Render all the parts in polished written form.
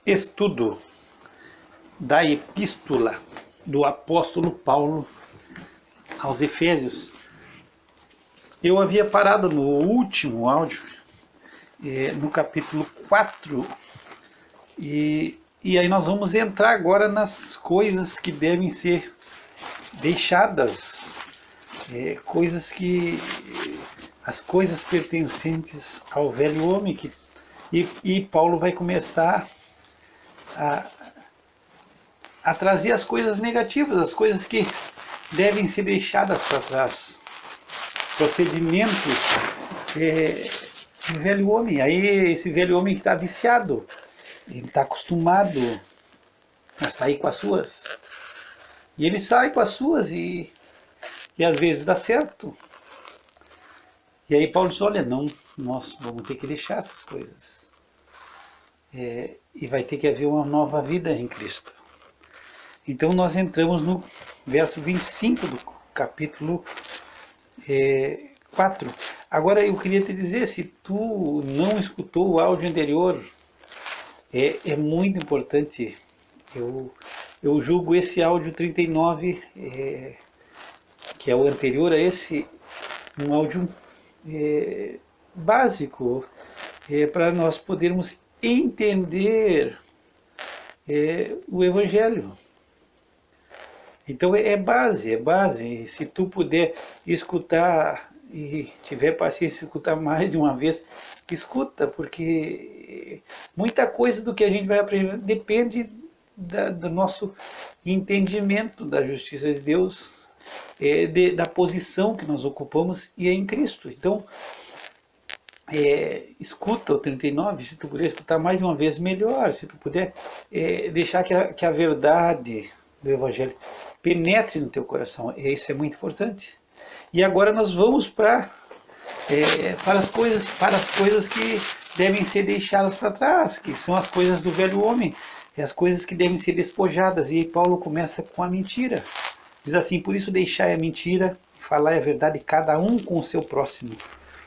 Estudo da epístola do apóstolo Paulo aos Efésios. Eu havia parado no último áudio, no capítulo 4, e aí nós vamos entrar agora nas coisas que devem ser deixadas, as coisas pertencentes ao velho homem, e Paulo vai começar a trazer as coisas negativas, as coisas que devem ser deixadas para trás, procedimentos do velho homem. Aí esse velho homem que está viciado, ele está acostumado a sair com as suas, e ele sai com as suas e às vezes dá certo. E aí Paulo diz, olha, não, nós vamos ter que deixar essas coisas, e vai ter que haver uma nova vida em Cristo. Então nós entramos no verso 25 do capítulo 4. Agora eu queria te dizer, se tu não escutou o áudio anterior, é muito importante. Eu julgo esse áudio 39, que é o anterior a esse, um áudio básico, para nós podermos entender o Evangelho. Então é base. E se tu puder escutar e tiver paciência de escutar mais de uma vez, escuta, porque muita coisa do que a gente vai aprender depende do nosso entendimento da justiça de Deus, da posição que nós ocupamos e é em Cristo. Então, escuta o 39, se tu puder escutar mais de uma vez, melhor. Se tu puder deixar que a verdade do Evangelho penetre no teu coração, isso é muito importante. E agora nós vamos para as coisas que devem ser deixadas para trás, que são as coisas do velho homem, as coisas que devem ser despojadas. E aí Paulo começa com a mentira. Diz assim, por isso deixai a mentira, falai a verdade cada um com o seu próximo,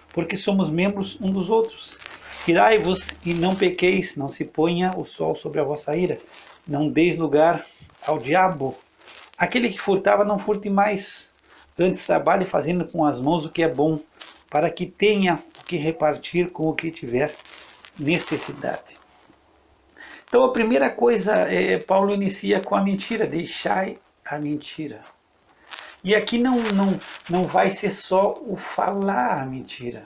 porque somos membros um dos outros. Irai-vos e não pequeis, não se ponha o sol sobre a vossa ira, não deis lugar ao diabo. Aquele que furtava, não furte mais, antes trabalhe fazendo com as mãos o que é bom, para que tenha o que repartir com o que tiver necessidade. Então a primeira coisa, Paulo inicia com a mentira, deixai a mentira. E aqui não vai ser só o falar a mentira,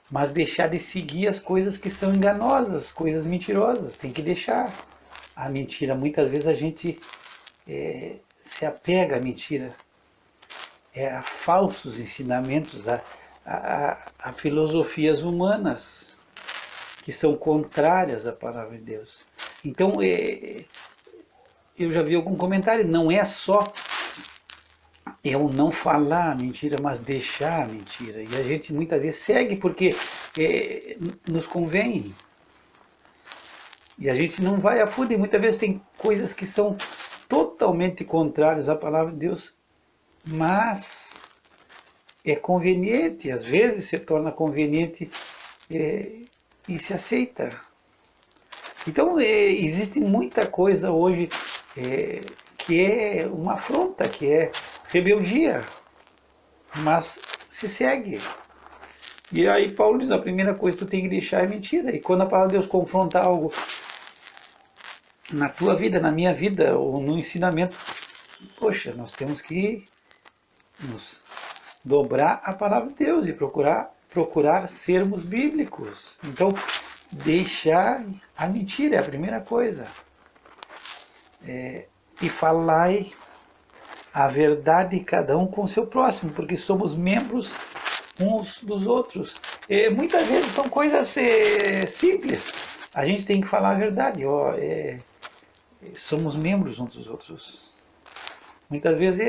mas deixar de seguir as coisas que são enganosas, coisas mentirosas, tem que deixar a mentira. Muitas vezes a gente se apega à mentira, a falsos ensinamentos, a filosofias humanas que são contrárias à palavra de Deus. Então, eu já vi algum comentário, não é só eu não falar a mentira, mas deixar a mentira. E a gente muitas vezes segue porque nos convém. E a gente não vai a fundo, e muitas vezes tem coisas que são totalmente contrárias à palavra de Deus, mas é conveniente, às vezes se torna conveniente e se aceita. Então existe muita coisa hoje que é uma afronta, que é rebeldia, mas se segue. E aí Paulo diz, a primeira coisa que tu tem que deixar é mentira. E quando a palavra de Deus confronta algo na tua vida, na minha vida, ou no ensinamento, poxa, nós temos que nos dobrar a palavra de Deus e procurar sermos bíblicos. Então, deixar a mentira é a primeira coisa. E falai a verdade cada um com o seu próximo, porque somos membros uns dos outros. Muitas vezes são coisas simples. A gente tem que falar a verdade. Somos membros uns dos outros. Muitas vezes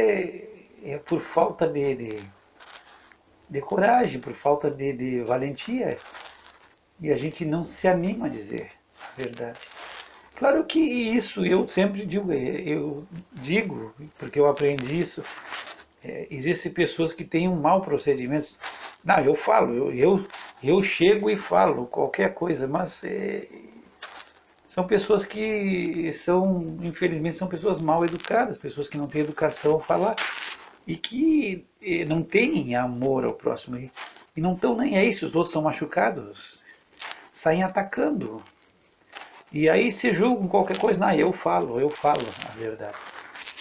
é por falta de coragem, por falta de valentia, e a gente não se anima a dizer a verdade. Claro que isso eu sempre digo, porque eu aprendi isso, existem pessoas que têm um mau procedimento. Não, eu falo, eu chego e falo qualquer coisa, mas são pessoas que são, infelizmente, são pessoas mal educadas, pessoas que não têm educação a falar e que não têm amor ao próximo e não estão nem aí se os outros são machucados, saem atacando. E aí se julgam qualquer coisa, não, eu falo a verdade.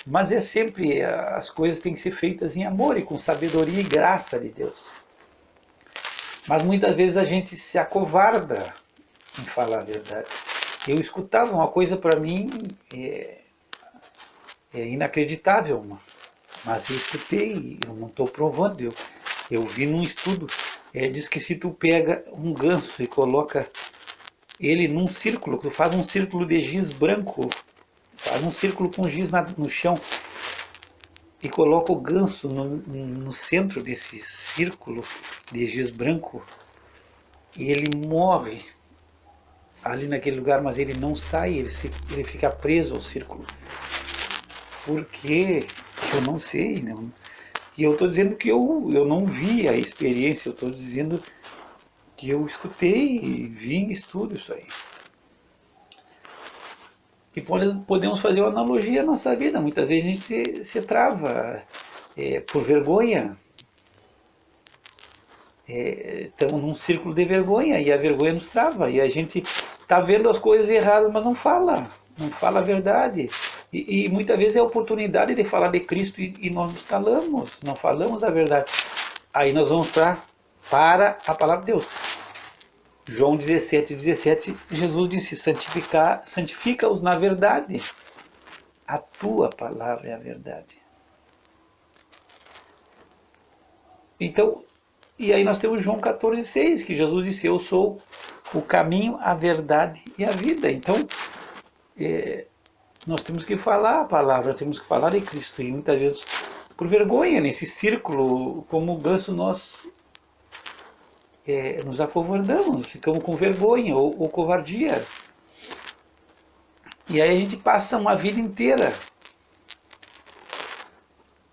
Mas é sempre, as coisas têm que ser feitas em amor e com sabedoria e graça de Deus. Mas muitas vezes a gente se acovarda em falar a verdade. Eu escutava uma coisa para mim inacreditável, mas eu escutei, eu não estou provando, eu vi num estudo, diz que se tu pega um ganso e coloca ele num círculo, tu faz um círculo de giz branco, faz um círculo com giz no chão e coloca o ganso no centro desse círculo de giz branco e ele morre ali naquele lugar, mas ele não sai, ele fica preso ao círculo. Por quê? Eu não sei. Não. E eu estou dizendo que eu não vi a experiência, eu estou dizendo que eu escutei e vi em estudo isso aí. E podemos fazer uma analogia à nossa vida. Muitas vezes a gente se trava por vergonha. Estamos num círculo de vergonha e a vergonha nos trava. E a gente está vendo as coisas erradas, mas não fala a verdade. E muitas vezes é a oportunidade de falar de Cristo e nós nos calamos, não falamos a verdade. Aí nós vamos para a palavra de Deus. João 17:17, Jesus disse, santifica-os na verdade. A tua palavra é a verdade. Então, e aí nós temos João 14:6, que Jesus disse, eu sou o caminho, a verdade e a vida. Então, nós temos que falar a palavra, temos que falar de Cristo. E muitas vezes, por vergonha, nesse círculo, como ganso, nós nos acovardamos, ficamos com vergonha ou covardia. E aí a gente passa uma vida inteira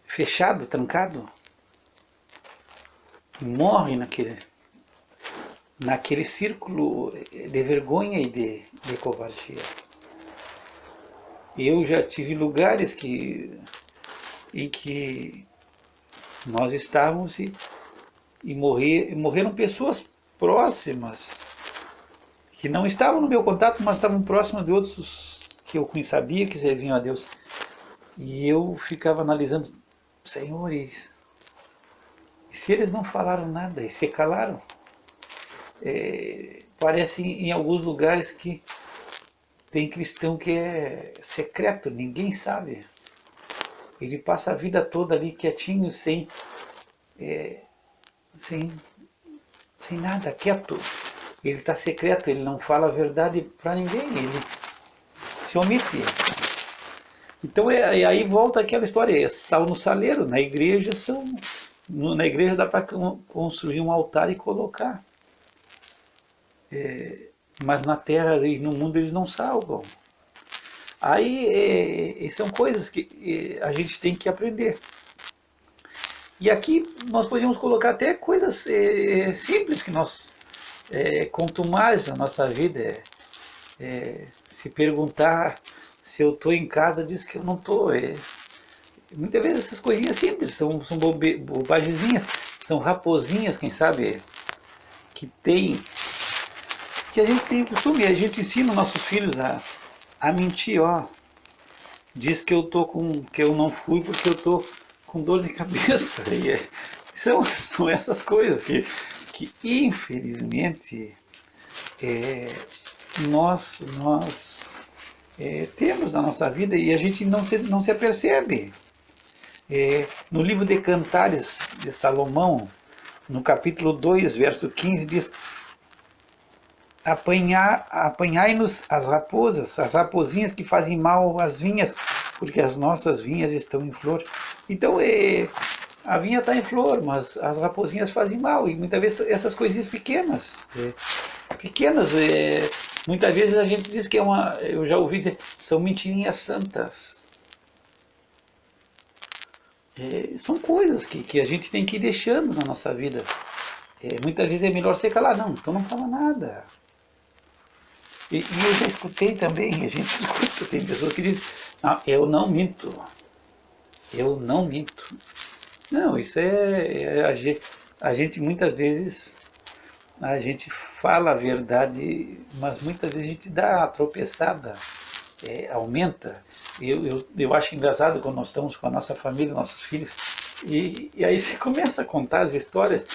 fechado, trancado, morre naquele círculo de vergonha e de covardia. Eu já tive lugares em que nós estávamos e morreram pessoas próximas, que não estavam no meu contato, mas estavam próximas de outros que eu sabia que serviam a Deus. E eu ficava analisando, senhores, e se eles não falaram nada e se calaram? Parece em alguns lugares que tem cristão que é secreto, ninguém sabe. Ele passa a vida toda ali quietinho, sem nada, quieto. Ele está secreto, ele não fala a verdade para ninguém, ele se omite. Então aí volta aquela história, sal no saleiro, na igreja dá para construir um altar e colocar. Mas na terra e no mundo eles não salvam. Aí são coisas que a gente tem que aprender. E aqui nós podemos colocar até coisas simples que nós, quanto mais a nossa vida se perguntar se eu estou em casa, diz que eu não estou. Muitas vezes essas coisinhas simples são bobagemzinhas, são raposinhas, quem sabe, que a gente tem o costume, a gente ensina os nossos filhos a mentir, diz que que eu não fui porque eu estou com dor de cabeça. São essas coisas que infelizmente nós temos na nossa vida e a gente não se apercebe. No livro de Cantares de Salomão, no capítulo 2, verso 15, diz: apanhai-nos as raposas, as raposinhas que fazem mal às vinhas, porque as nossas vinhas estão em flor. Então, a vinha está em flor, mas as raposinhas fazem mal. E muitas vezes essas coisinhas pequenas, muitas vezes a gente diz que eu já ouvi dizer, são mentirinhas santas. São coisas que a gente tem que ir deixando na nossa vida. Muitas vezes é melhor você calar, então não fala nada. E eu já escutei também, a gente escuta, tem pessoas que dizem, não, eu não minto, eu não minto. Não, isso a gente muitas vezes, a gente fala a verdade, mas muitas vezes a gente dá a tropeçada, aumenta. Eu acho engraçado quando nós estamos com a nossa família, nossos filhos, e aí você começa a contar as histórias,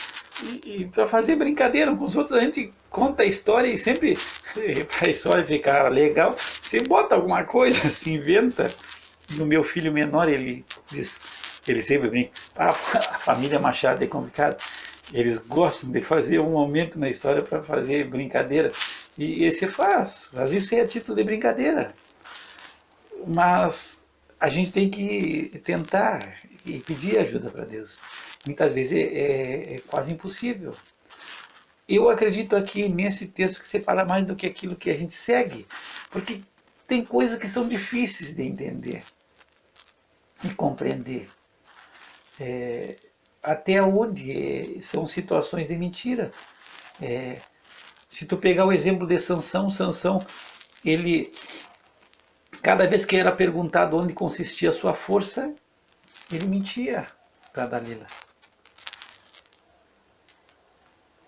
e para fazer brincadeira com os outros, a gente conta a história e sempre, para a história ficar legal, você bota alguma coisa, se inventa. E o meu filho menor, ele diz, ele sempre brinca, a família Machado é complicado. Eles gostam de fazer um momento na história para fazer brincadeira. E você faz, mas isso é a título de brincadeira. Mas a gente tem que tentar e pedir ajuda para Deus. Muitas vezes é quase impossível. Eu acredito aqui nesse texto que separa mais do que aquilo que a gente segue, porque tem coisas que são difíceis de entender e compreender. Até onde são situações de mentira. Se tu pegar o exemplo de Sansão, ele, cada vez que era perguntado onde consistia a sua força, ele mentia para Dalila.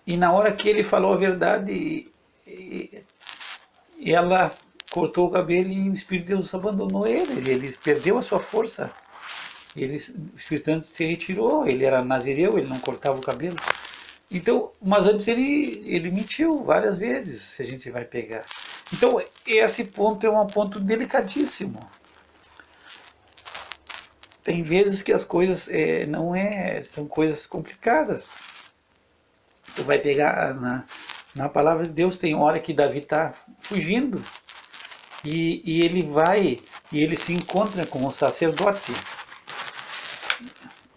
E na hora que ele falou a verdade, ela cortou o cabelo e o Espírito de Deus abandonou ele. Ele perdeu a sua força. O Espírito Santo se retirou. Ele era nazireu, ele não cortava o cabelo. Então, mas antes ele mentiu várias vezes, se a gente vai pegar. Então, esse ponto é um ponto delicadíssimo. Tem vezes que as coisas são coisas complicadas. Tu vai pegar na palavra de Deus, tem hora que Davi está fugindo e ele vai e ele se encontra com o sacerdote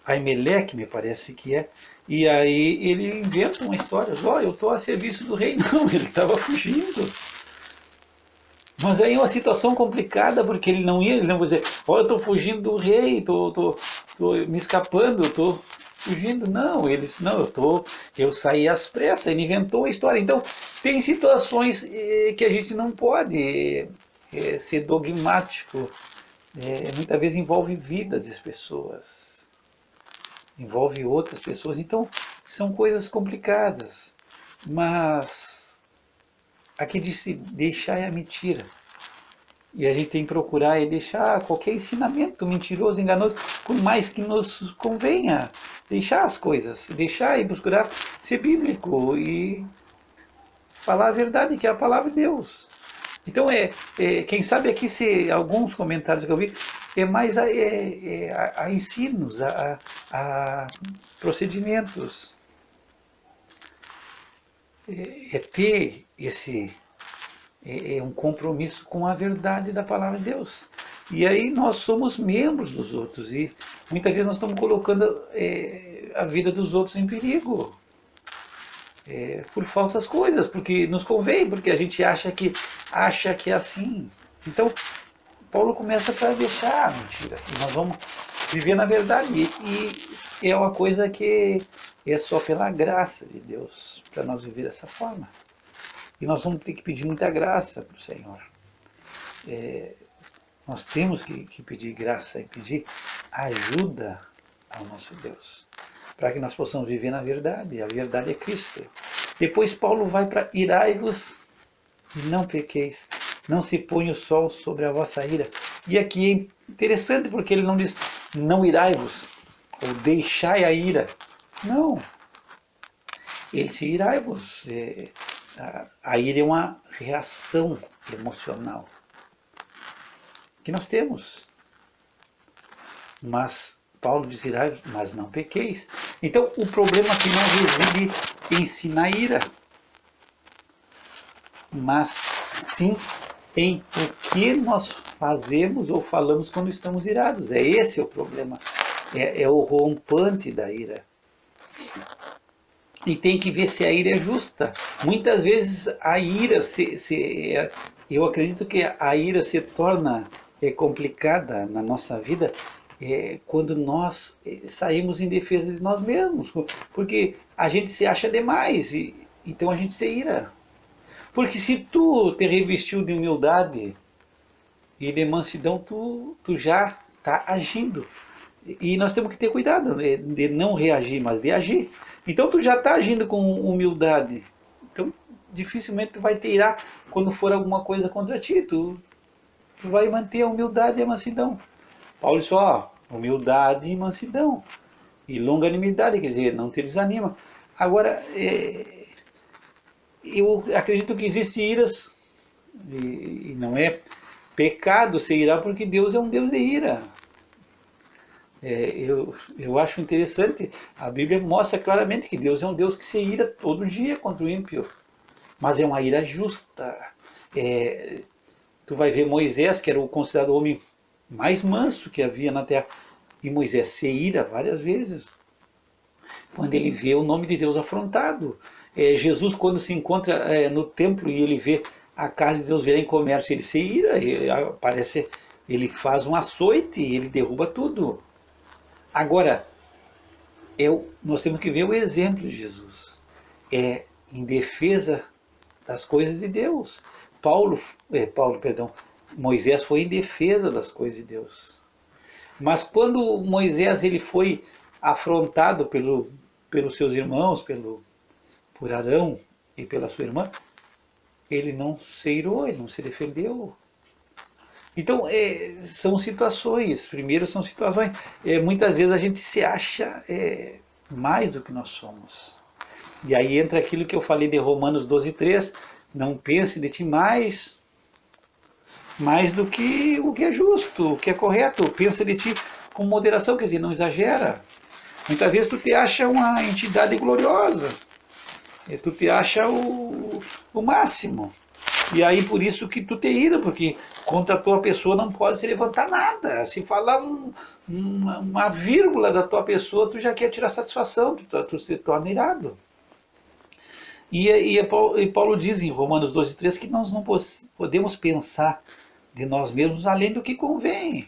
Aimeleque, me parece que é, e aí ele inventa uma história, eu estou a serviço do rei. Não, ele estava fugindo. Mas aí é uma situação complicada, porque ele não vai dizer, eu estou fugindo do rei, estou me escapando, estou fugindo. Não, eu saí às pressas, ele inventou a história. Então, tem situações que a gente não pode ser dogmático. Muitas vezes envolve vidas das pessoas, envolve outras pessoas. Então, são coisas complicadas. Mas aqui diz-se deixar é a mentira. E a gente tem que procurar deixar qualquer ensinamento mentiroso, enganoso, por mais que nos convenha. Deixar as coisas, deixar e buscar ser bíblico e falar a verdade, que é a palavra de Deus. Então, quem sabe aqui, se alguns comentários que eu vi, é mais a ensinos, a procedimentos. Ter um compromisso com a verdade da palavra de Deus. E aí nós somos membros dos outros e muitas vezes nós estamos colocando a vida dos outros em perigo por falsas coisas, porque nos convém, porque a gente acha que é assim. Então Paulo começa para deixar a mentira e nós vamos viver na verdade, e é uma coisa que é só pela graça de Deus para nós viver dessa forma. E nós vamos ter que pedir muita graça para o Senhor. Nós temos que pedir graça e pedir ajuda ao nosso Deus, para que nós possamos viver na verdade. A verdade é Cristo. Depois Paulo vai para irai-vos e não pequeis. Não se põe o sol sobre a vossa ira. E aqui é interessante porque ele não diz não irai-vos ou deixai a ira. Não. Ele diz irai-vos. A ira é uma reação emocional que nós temos. Mas Paulo diz irai-vos, mas não pequeis. Então o problema aqui não reside em si na ira, mas sim em o que nós fazemos ou falamos quando estamos irados. Esse o problema. É o rompante da ira. E tem que ver se a ira é justa. Muitas vezes a ira, eu acredito que a ira se torna complicada na nossa vida quando nós saímos em defesa de nós mesmos. Porque a gente se acha demais, então a gente se ira. Porque se tu te revestiu de humildade e de mansidão, tu já está agindo. E nós temos que ter cuidado, né, de não reagir, mas de agir. Então tu já está agindo com humildade. Então dificilmente tu vai te irar quando for alguma coisa contra ti. Tu vai manter a humildade e a mansidão. Paulo disse, ó, humildade e mansidão. E longanimidade, quer dizer, não te desanima. Agora, eu acredito que existem iras, e não é pecado ser irá, porque Deus é um Deus de ira. Eu acho interessante, a Bíblia mostra claramente que Deus é um Deus que se ira todo dia contra o ímpio, mas é uma ira justa. Tu vai ver Moisés, que era o considerado o homem mais manso que havia na terra, e Moisés se ira várias vezes, quando ele vê o nome de Deus afrontado. Jesus, quando se encontra no templo e ele vê a casa de Deus virar em comércio, ele se ira, ele faz um açoite e ele derruba tudo. Agora, nós temos que ver o exemplo de Jesus. Em defesa das coisas de Deus. Moisés foi em defesa das coisas de Deus. Mas quando Moisés ele foi afrontado pelos seus irmãos, por Arão e pela sua irmã, ele não se irou, ele não se defendeu. Então, são situações, primeiro são situações, muitas vezes a gente se acha mais do que nós somos. E aí entra aquilo que eu falei de Romanos 12:3, não pense de ti mais do que o que é justo, o que é correto, pensa de ti com moderação, quer dizer, não exagera. Muitas vezes tu te acha uma entidade gloriosa, tu te acha o máximo. E aí por isso que tu te ira, porque contra a tua pessoa não pode se levantar nada. Se falar uma vírgula da tua pessoa, tu já quer tirar satisfação, tu se torna irado. E Paulo diz em Romanos 12:3 que nós não podemos pensar de nós mesmos além do que convém.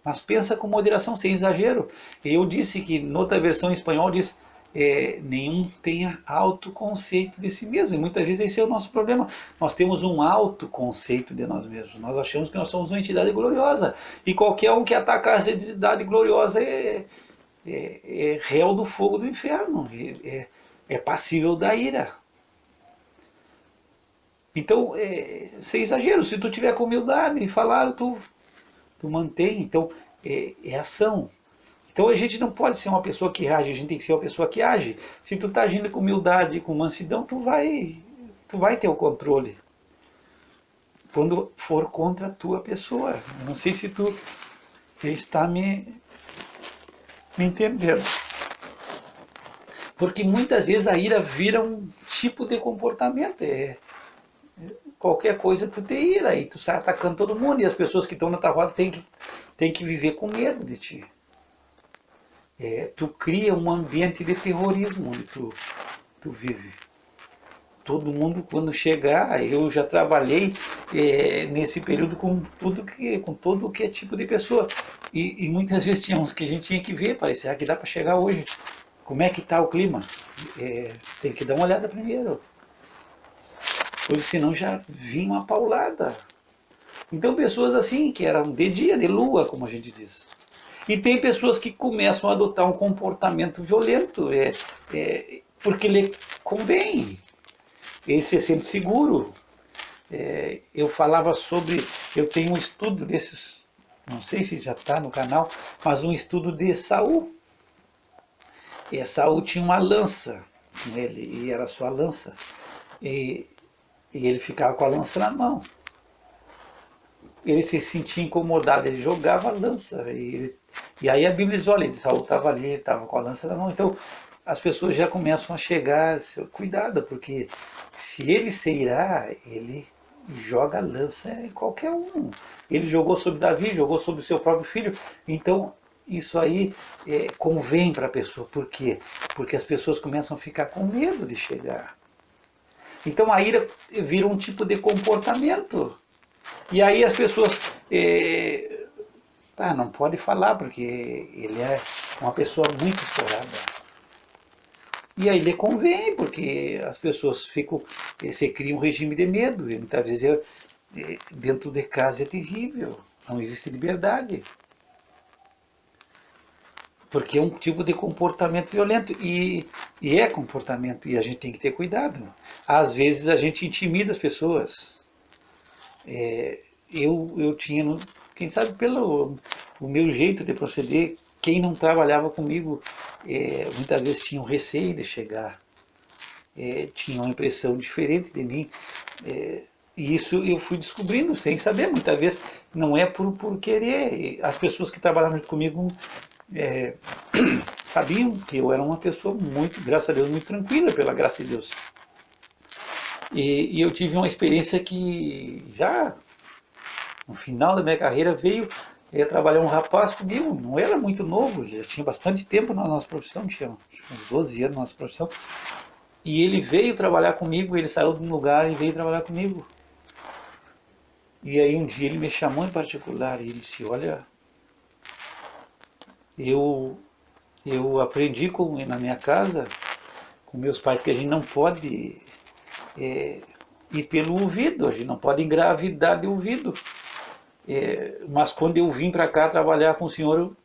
Mas pensa com moderação, sem exagero. Eu disse que, noutra versão em espanhol, diz nenhum tenha autoconceito de si mesmo. E muitas vezes esse é o nosso problema. Nós temos um autoconceito de nós mesmos. Nós achamos que nós somos uma entidade gloriosa. E qualquer um que atacar essa entidade gloriosa é réu do fogo do inferno. É passível da ira. Então, sem exagero, se tu tiver com humildade e falar, tu mantém. Então, é ação. Então a gente não pode ser uma pessoa que age, a gente tem que ser uma pessoa que age. Se tu está agindo com humildade e com mansidão, tu vai ter o controle. Quando for contra a tua pessoa. Eu não sei se tu está me entendendo. Porque muitas vezes a ira vira um tipo de comportamento. Qualquer coisa tu te ira e tu sai atacando todo mundo. E as pessoas que estão na tua roda têm que viver com medo de ti. Tu cria um ambiente de terrorismo onde tu vive. Todo mundo, quando chegar, eu já trabalhei nesse período com todo que é tipo de pessoa. E muitas vezes tinha uns que a gente tinha que ver, parecia que dá para chegar hoje. Como é que está o clima? Tem que dar uma olhada primeiro. Porque senão já vinha uma paulada. Então pessoas assim, que eram de dia, de lua, como a gente diz. E tem pessoas que começam a adotar um comportamento violento, porque lhe convém. Ele se sente seguro. Eu falava eu tenho um estudo desses, não sei se já está no canal, mas um estudo de Saul. Saul tinha uma lança com ele, e era sua lança. E ele ficava com a lança na mão. Ele se sentia incomodado, ele jogava a lança. E aí a Bíblia diz, olha, Saul estava ali, estava com a lança na mão. Então as pessoas já começam a chegar, cuidado, porque se ele se irar, ele joga a lança em qualquer um. Ele jogou sobre Davi, jogou sobre o seu próprio filho. Então isso aí convém para a pessoa. Por quê? Porque as pessoas começam a ficar com medo de chegar. Então a ira vira um tipo de comportamento. E aí as pessoas não pode falar porque ele é uma pessoa muito estourada. E aí lhe convém, porque as pessoas ficam, você cria um regime de medo, e muitas vezes dentro de casa é terrível, não existe liberdade. Porque é um tipo de comportamento violento, e é comportamento, e a gente tem que ter cuidado. Às vezes a gente intimida as pessoas. Eu tinha, quem sabe pelo o meu jeito de proceder, quem não trabalhava comigo muitas vezes tinha um receio de chegar, tinha uma impressão diferente de mim. E isso eu fui descobrindo sem saber, muitas vezes não é por querer. As pessoas que trabalhavam comigo sabiam que eu era uma pessoa muito, graças a Deus, muito tranquila, pela graça de Deus. E eu tive uma experiência que já no final da minha carreira veio trabalhar um rapaz comigo, não era muito novo, ele já tinha bastante tempo na nossa profissão, tinha uns 12 anos na nossa profissão, e ele veio trabalhar comigo, ele saiu de um lugar e veio trabalhar comigo. E aí um dia ele me chamou em particular e ele disse, olha, eu aprendi na minha casa, com meus pais, que a gente não pode ir pelo ouvido, a gente não pode engravidar de ouvido. Mas quando eu vim para cá trabalhar com o senhor, o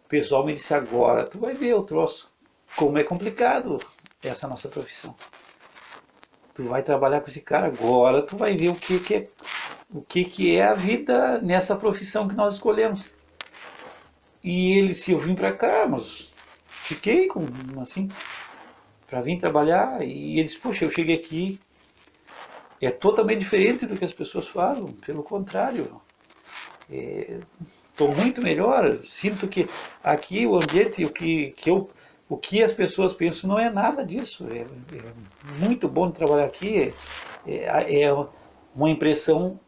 pessoal me disse, agora tu vai ver o troço, como é complicado essa nossa profissão. Tu vai trabalhar com esse cara, agora tu vai ver o que é a vida nessa profissão que nós escolhemos. E ele, se eu vim para cá, mas fiquei assim, para vir trabalhar, e ele disse, poxa, eu cheguei aqui, é totalmente diferente do que as pessoas falam, pelo contrário, estou muito melhor, sinto que aqui o ambiente, o que as pessoas pensam não é nada disso, é muito bom trabalhar aqui, é uma impressão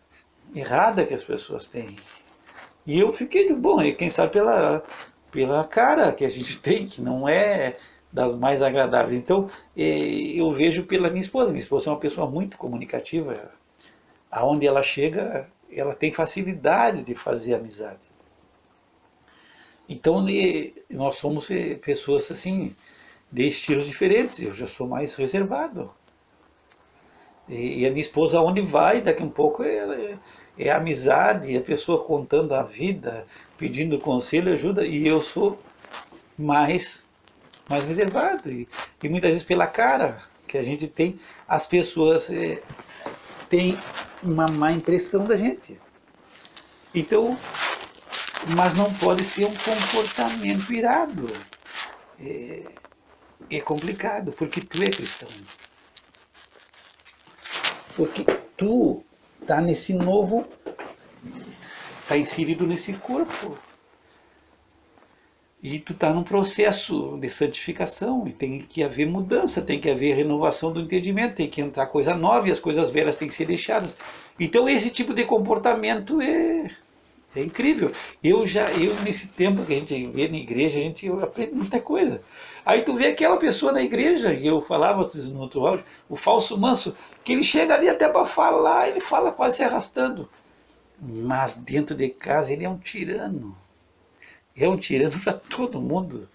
errada que as pessoas têm. E eu fiquei de bom, e quem sabe pela cara que a gente tem, que não é das mais agradáveis. Então, eu vejo pela minha esposa. Minha esposa é uma pessoa muito comunicativa. Aonde ela chega, ela tem facilidade de fazer amizade. Então, nós somos pessoas assim, de estilos diferentes. Eu já sou mais reservado. E a minha esposa, aonde vai, daqui a um pouco, é amizade, a pessoa contando a vida, pedindo conselho, ajuda, e eu sou mais reservado. E muitas vezes pela cara que a gente tem, as pessoas têm uma má impressão da gente. Então, mas não pode ser um comportamento irado. É complicado, porque tu é cristão. Porque tu está nesse novo, está inserido nesse corpo. E tu está num processo de santificação, e tem que haver mudança, tem que haver renovação do entendimento, tem que entrar coisa nova e as coisas velhas têm que ser deixadas. Então esse tipo de comportamento é incrível. Eu nesse tempo que a gente vê na igreja, eu aprendo muita coisa. Aí tu vê aquela pessoa na igreja, que eu falava no outro áudio, o falso manso, que ele chega ali até para falar, ele fala quase se arrastando. Mas dentro de casa ele é um tirano. É um tirano para todo mundo.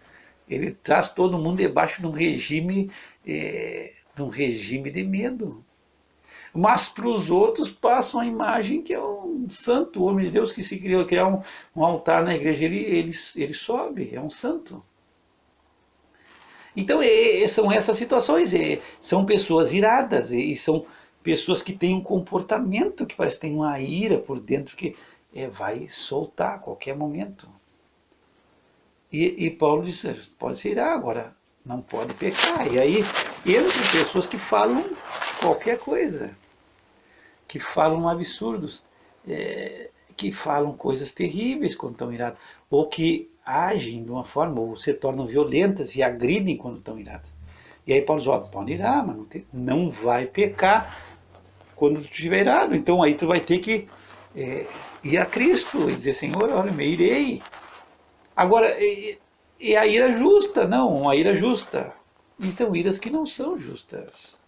Ele traz todo mundo debaixo de um regime de medo. Mas para os outros passam a imagem que é um santo homem de Deus que se criar um altar na igreja, ele sobe, é um santo. Então são essas situações, são pessoas iradas, e são pessoas que têm um comportamento que parece que tem uma ira por dentro que vai soltar a qualquer momento. E Paulo disse, pode se irar, agora não pode pecar. E aí entram pessoas que falam qualquer coisa, que falam absurdos, que falam coisas terríveis quando estão irados, ou que agem de uma forma, ou se tornam violentas e agridem quando estão iradas. E aí Paulo diz, pode irar, mas não vai pecar quando tu estiver irado. Então aí tu vai ter que ir a Cristo e dizer, Senhor, olha, me irei. Agora, é a ira justa? Não, a ira justa. E são iras que não são justas.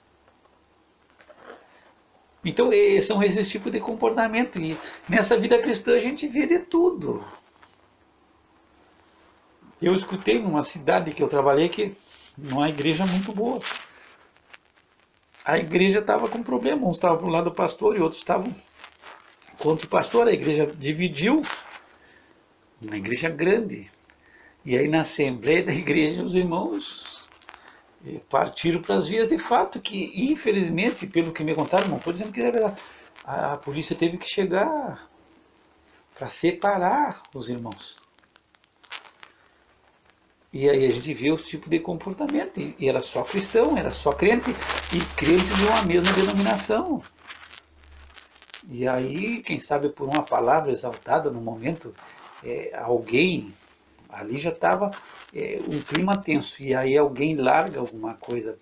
Então, são esses tipos de comportamento. E nessa vida cristã a gente vê de tudo. Eu escutei numa cidade que eu trabalhei que numa igreja muito boa. A igreja estava com problema, uns estavam para o lado do pastor e outros estavam contra o pastor. A igreja dividiu, uma igreja grande. E aí na assembleia da igreja os irmãos partiram para as vias de fato, que infelizmente, pelo que me contaram, não estou dizendo que é verdade, a polícia teve que chegar para separar os irmãos. E aí a gente vê o tipo de comportamento. E era só cristão, era só crente, e crentes de uma mesma denominação. E aí, quem sabe por uma palavra exaltada no momento, alguém, ali já estava um clima tenso, e aí alguém larga alguma coisa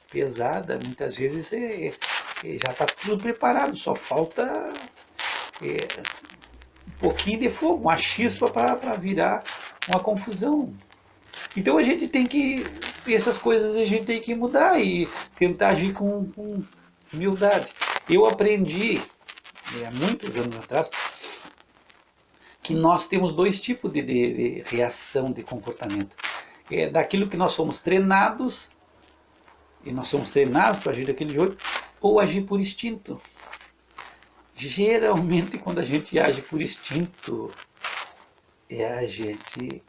pesada, muitas vezes já está tudo preparado, só falta um pouquinho de fogo, uma chispa para virar uma confusão. Então a gente tem que, essas coisas a gente tem que mudar e tentar agir com humildade. Eu aprendi, há muitos anos atrás, que nós temos dois tipos de reação de comportamento. Daquilo que nós somos treinados, e nós somos treinados para agir daquele jeito, ou agir por instinto. Geralmente quando a gente age por instinto, a gente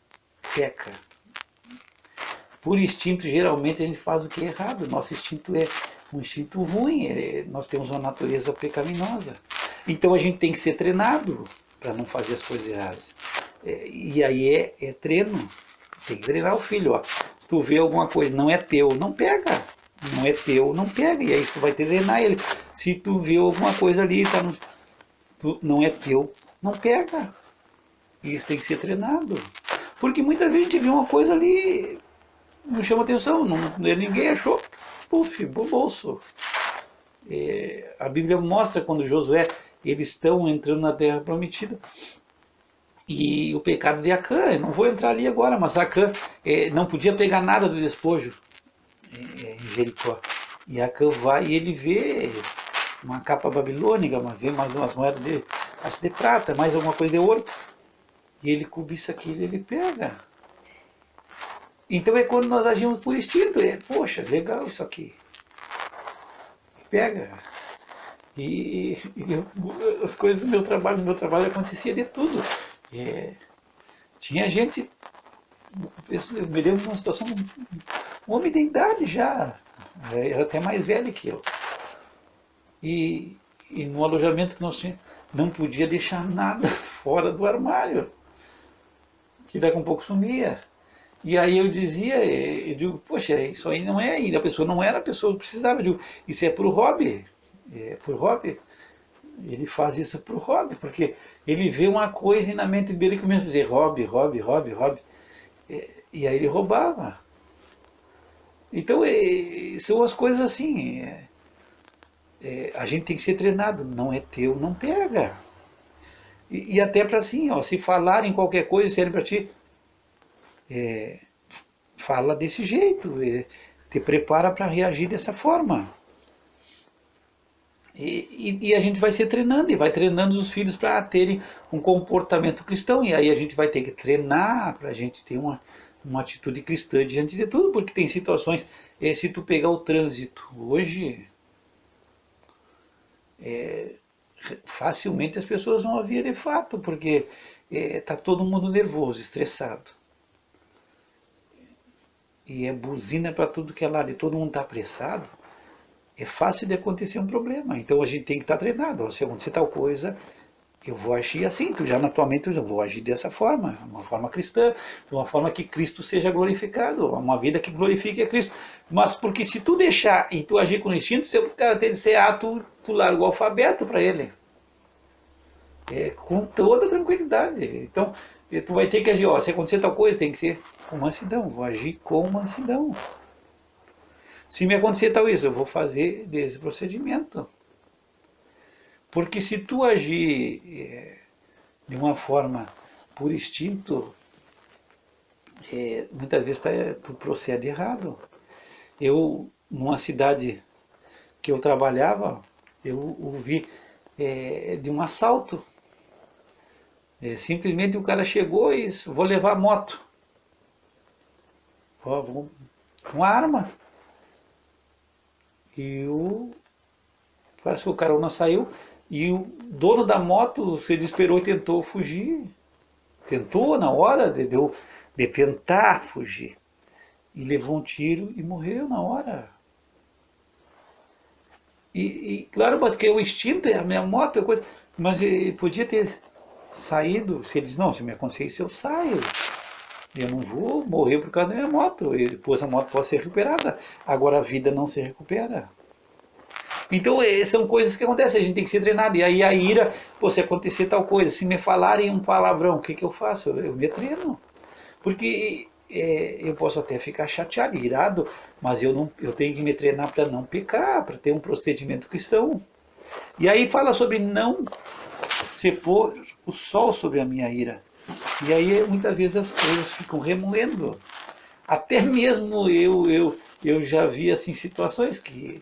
peca. Por instinto, geralmente a gente faz o que é errado. Nosso instinto é um instinto ruim, nós temos uma natureza pecaminosa. Então a gente tem que ser treinado para não fazer as coisas erradas. E aí é treino. Tem que treinar o filho. Ó. Se tu vê alguma coisa, não é teu, não pega. Não é teu, não pega. E aí tu vai treinar ele. Se tu vê alguma coisa ali, não é teu, não pega. E isso tem que ser treinado. Porque muitas vezes a gente vê uma coisa ali, não chama atenção, ninguém achou, puf, pro bolso. A Bíblia mostra quando Josué, eles estão entrando na terra prometida, e o pecado de Acã, eu não vou entrar ali agora, mas Acã não podia pegar nada do despojo em Jericó. E Acã vai e ele vê uma capa babilônica, vê mais umas moedas de prata, mais alguma coisa de ouro, e ele cobiça aquilo, ele pega. Então é quando nós agimos por instinto, poxa, legal isso aqui. Pega. E as coisas no meu trabalho acontecia de tudo. Tinha gente, eu me lembro de uma situação, um homem de idade já, era até mais velho que eu. E no alojamento que nós tínhamos, não podia deixar nada fora do armário, que daqui a um pouco sumia. E aí eu digo, poxa, isso aí não é ainda, a pessoa não era a pessoa que precisava, eu digo, isso é por hobby, por hobby. Ele faz isso por hobby, porque ele vê uma coisa e na mente dele começa a dizer hobby, hobby, hobby, hobby. E aí ele roubava. Então são as coisas assim, a gente tem que ser treinado, não é teu, não pega. E até para assim, ó, se falarem qualquer coisa, se para ti, fala desse jeito, te prepara para reagir dessa forma. E a gente vai se treinando, e vai treinando os filhos para terem um comportamento cristão, e aí a gente vai ter que treinar para a gente ter uma atitude cristã diante de tudo, porque tem situações, se tu pegar o trânsito hoje, facilmente as pessoas vão ouvir de fato, porque está todo mundo nervoso, estressado. E é buzina para tudo que é lado, e todo mundo está apressado, é fácil de acontecer um problema. Então a gente tem que estar treinado. Se acontecer tal coisa, eu vou agir assim. Tu já na tua mente eu vou agir dessa forma, uma forma cristã, de uma forma que Cristo seja glorificado, uma vida que glorifique a Cristo. Mas porque se tu deixar e tu agir com instinto, se o cara tem de ser tu larga o alfabeto para ele. Com toda tranquilidade. Então tu vai ter que agir, se acontecer tal coisa, tem que ser com mansidão. Vou agir com mansidão. Se me acontecer tal isso, eu vou fazer desse procedimento. Porque se tu agir de uma forma por instinto, muitas vezes tu procede errado. Eu, numa cidade que eu trabalhava, eu ouvi de um assalto. Simplesmente o cara chegou e disse, vou levar a moto. com arma. E parece que o carona saiu e o dono da moto se desesperou e tentou fugir. Tentou na hora de tentar fugir. E levou um tiro e morreu na hora. E claro, mas que é o instinto, é a minha moto, é coisa. Mas ele podia ter saído, se ele diz, não, se me acontecer isso eu saio. Eu não vou morrer por causa da minha moto. E depois a moto pode ser recuperada. Agora a vida não se recupera. Então são coisas que acontecem, a gente tem que ser treinado. E aí a ira, pô, se acontecer tal coisa, se me falarem um palavrão, o que eu faço? Eu me treino. Porque eu posso até ficar chateado, irado, mas eu tenho que me treinar para não pecar, para ter um procedimento cristão. E aí fala sobre não se pôr o sol sobre a minha ira. E aí muitas vezes as coisas ficam remoendo. Até mesmo eu já vi assim situações que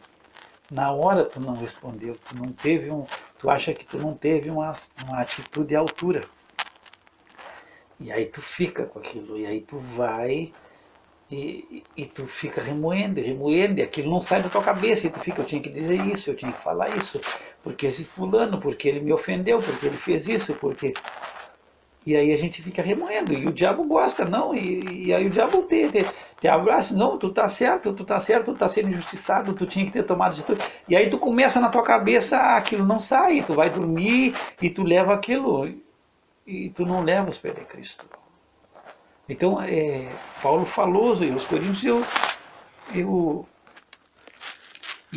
na hora tu não respondeu, tu acha que tu não teve uma atitude à altura. E aí tu fica com aquilo, e aí tu vai e tu fica remoendo, remoendo, e aquilo não sai da tua cabeça, e tu fica, eu tinha que dizer isso, eu tinha que falar isso, porque esse fulano, porque ele me ofendeu, porque ele fez isso, porque... E aí a gente fica remoendo, e o diabo gosta, não? E aí o diabo te abraça, não, tu tá certo, tu tá sendo injustiçado, tu tinha que ter tomado isso tudo. E aí tu começa na tua cabeça, aquilo não sai, tu vai dormir e tu leva aquilo, e tu não leva os pés de Cristo. Então, Paulo falou aos Coríntios, e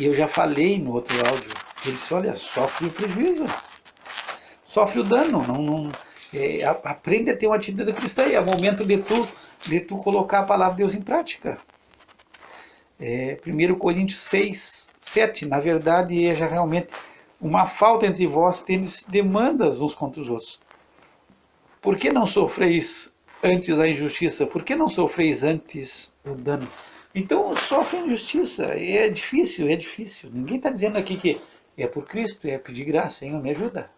eu já falei no outro áudio, ele disse, olha, sofre o prejuízo, sofre o dano, aprende a ter uma atitude cristã, é o momento de tu colocar a palavra de Deus em prática. 1 Coríntios 6, 7, na verdade é já realmente uma falta entre vós, tendes demandas uns contra os outros. Por que não sofreis antes a injustiça? Por que não sofreis antes o dano? Então sofre a injustiça, é difícil. Ninguém está dizendo aqui que é por Cristo, é pedir graça, Senhor, me ajuda.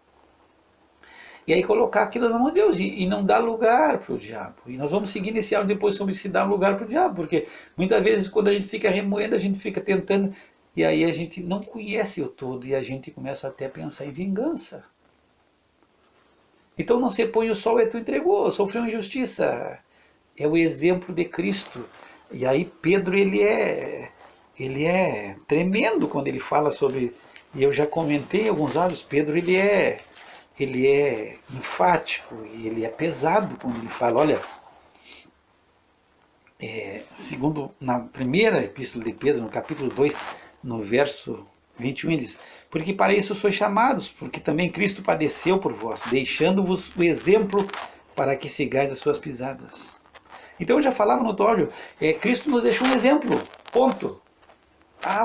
E aí colocar aquilo na mão de Deus e não dar lugar para o diabo. E nós vamos seguir nesse áudio depois sobre se dar lugar para o diabo, porque muitas vezes quando a gente fica remoendo, a gente fica tentando, e aí a gente não conhece o todo e a gente começa até a pensar em vingança. Então não se põe o sol e tu entregou, sofreu injustiça. É o exemplo de Cristo. E aí Pedro ele é tremendo quando ele fala sobre, e eu já comentei em alguns áudios, Pedro ele é enfático e ele é pesado quando ele fala, olha, segundo na primeira epístola de Pedro, no capítulo 2, no verso 21, ele diz, porque para isso sois chamados, porque também Cristo padeceu por vós, deixando-vos o exemplo para que sigais as suas pisadas. Então eu já falava no áudio, Cristo nos deixou um exemplo, ponto.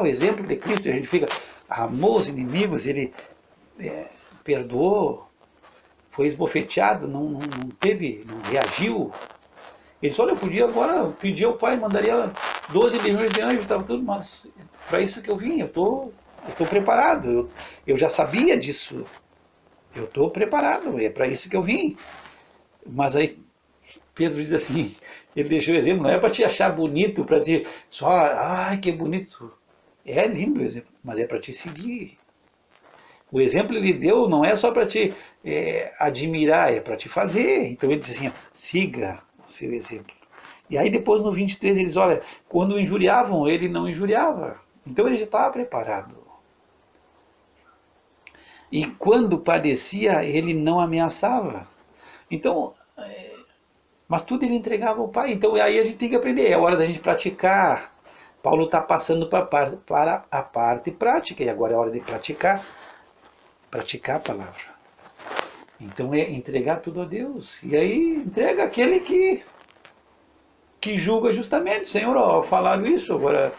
O exemplo de Cristo, a gente fica, amou os inimigos, ele perdoou, foi esbofeteado, não reagiu. Ele disse, olha, eu podia agora pedir ao Pai, mandaria 12 milhões de anjos, estava tudo, mas para isso que eu vim, eu estou preparado, eu já sabia disso, eu estou preparado, é para isso que eu vim. Mas aí Pedro diz assim, ele deixou o exemplo, não é para te achar bonito, para te só, ai que bonito, é lindo o exemplo, mas é para te seguir. O exemplo ele deu não é só para te admirar, é para te fazer. Então ele diz assim, siga o seu exemplo. E aí depois no 23 ele diz, olha, quando injuriavam, ele não injuriava. Então ele já estava preparado. E quando padecia, ele não ameaçava. Então, mas tudo ele entregava ao Pai. Então aí a gente tem que aprender, é hora da gente praticar. Paulo está passando para a parte prática, e agora é hora de praticar a palavra. Então é entregar tudo a Deus. E aí entrega aquele que julga justamente. Senhor, ó, falaram isso, agora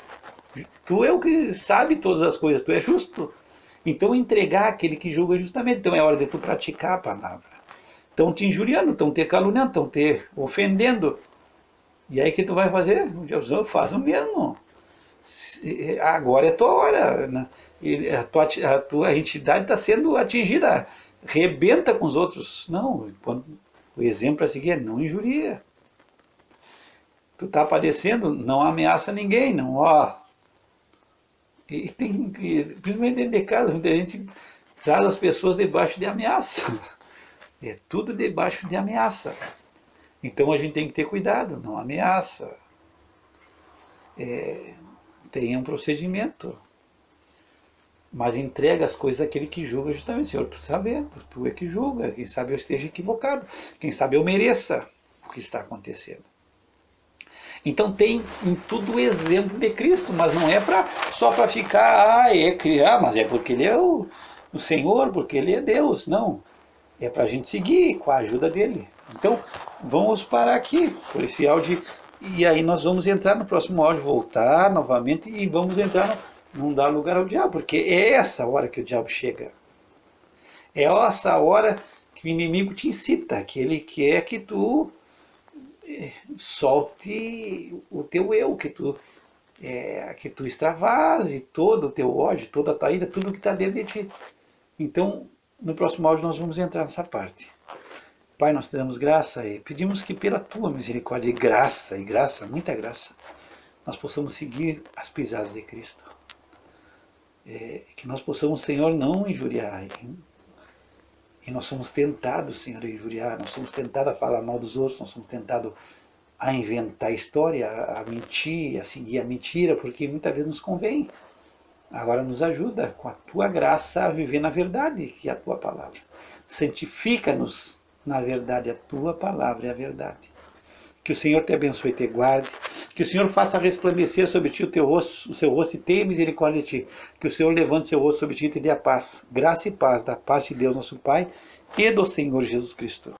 tu é o que sabe todas as coisas, tu é justo. Então entregar aquele que julga justamente. Então é hora de tu praticar a palavra. Estão te injuriando, estão te caluniando, estão te ofendendo. E aí o que tu vai fazer? Jesus, faz o mesmo. Agora é tua hora, né? A tua entidade está sendo atingida, rebenta com os outros. Não, o exemplo a seguir é não injuria. Tu tá padecendo, não ameaça ninguém, não, ó. E tem, principalmente dentro de casa, muita gente traz as pessoas debaixo de ameaça. É tudo debaixo de ameaça. Então a gente tem que ter cuidado, não ameaça. Tenha um procedimento. Mas entrega as coisas àquele que julga justamente. Senhor, tu sabendo, tu é que julga. Quem sabe eu esteja equivocado. Quem sabe eu mereça o que está acontecendo. Então tem em tudo o exemplo de Cristo, mas não é só para ficar, criar, mas é porque Ele é o Senhor, porque Ele é Deus. Não. É para a gente seguir com a ajuda dele. Então, vamos parar aqui por esse áudio. E aí nós vamos entrar no próximo áudio, voltar novamente e vamos entrar não dar lugar ao diabo, porque é essa hora que o diabo chega. É essa hora que o inimigo te incita, que ele quer que tu solte o teu eu, que tu extravase todo o teu ódio, toda a tua ira, tudo que está dentro de ti. Então, no próximo áudio nós vamos entrar nessa parte. Pai, nós te damos graça e pedimos que pela tua misericórdia e graça, muita graça, nós possamos seguir as pisadas de Cristo. Que nós possamos, Senhor, não injuriar. E nós somos tentados, Senhor, a injuriar, nós somos tentados a falar mal dos outros, nós somos tentados a inventar história, a mentir, a seguir a mentira, porque muitas vezes nos convém. Agora nos ajuda, com a tua graça, a viver na verdade, que é a tua palavra. Santifica-nos na verdade, a tua palavra é a verdade. Que o Senhor te abençoe e te guarde. Que o Senhor faça resplandecer sobre ti o seu rosto e tenha misericórdia de ti. Que o Senhor levante seu rosto sobre ti e te dê a paz. Graça e paz da parte de Deus, nosso Pai, e do Senhor Jesus Cristo.